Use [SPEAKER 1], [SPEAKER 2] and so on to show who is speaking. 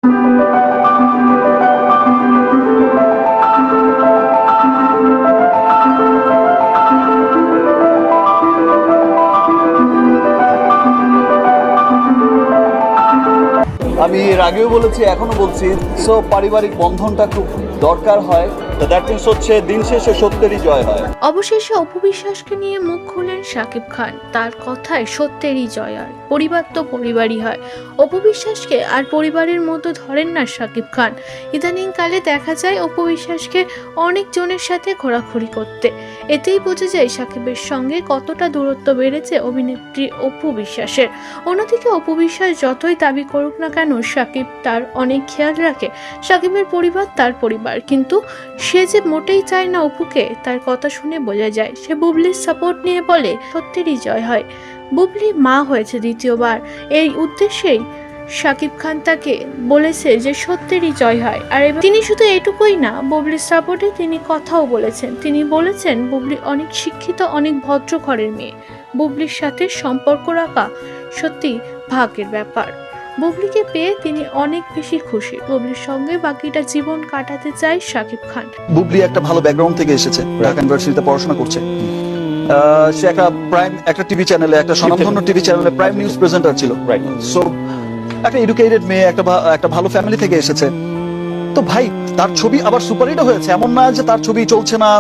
[SPEAKER 1] আমি এর আগেও বলেছি, এখনো বলছি, সো পারিবারিক বন্ধনটা খুব দরকার হয়। তো দ্যাট মিনস হচ্ছে দিন শেষে সত্যেরই জয় হয়।
[SPEAKER 2] অবশেষে অপু বিশ্বাসকে নিয়ে মুখ খুললেন শাকিব খান। তার কথায় সত্যেরই জয় হয়, পরিবার তো পরিবারই হয়। অপু বিশ্বাসকে আর পরিবারের মতো ধরেন না শাকিব খান। ইদানিং কালে দেখা যায় অপু বিশ্বাসকে অনেক জনের সাথে ঘোরাঘুরি করতে। এতেই বোঝা যায় শাকিবের সঙ্গে কতটা দূরত্ব বেড়েছে অভিনেত্রী অপু বিশ্বাসের। অন্যদিকে অপু বিশ্বাস যতই দাবি করুক না কেন শাকিব তার অনেক খেয়াল রাখে, শাকিবের পরিবার তার পরিবার, কিন্তু সে যে মোটেই চায় না অপুকে, তার কথা শুনে বোঝা যায়। সে বুবলির সাপোর্ট নিয়ে বলে সত্যেরই জয় হয়। বুবলি মা হয়েছে দ্বিতীয়বার, এই উদ্দেশ্যেই শাকিব খান তাকে বলেছে যে সত্যেরই জয় হয়। আর এবার তিনি শুধু এটুকুই না, বুবলির সাপোর্টে তিনি কথাও বলেছেন। তিনি বলেছেন বুবলি অনেক শিক্ষিত, অনেক ভদ্র ঘরের মেয়ে। বুবলির সাথে সম্পর্ক রাখা সত্যি ভাগ্যের ব্যাপার। বুবলিকে পেয়ে তিনি অনেক বেশি খুশি। বুবলির সঙ্গে বাকিটা জীবন কাটাতে চায় শাকিব খান।
[SPEAKER 3] বুবলি একটা ভালো ব্যাকগ্রাউন্ড থেকে এসেছে, ঢাকা ইউনিভার্সিটিতে পড়াশোনা করছে। সে একটা টিভি চ্যানেলে, একটা স্বনামধন্য টিভি চ্যানেলে প্রাইম নিউজ প্রেজেন্টার ছিল। সো একটা এডুকেটেড মেয়ে, একটা ভালো ফ্যামিলি থেকে এসেছে। তো ভাই, তার ছবি আবার সুপারহিট হয়েছে, এমন না যে তার ছবি চলছে না,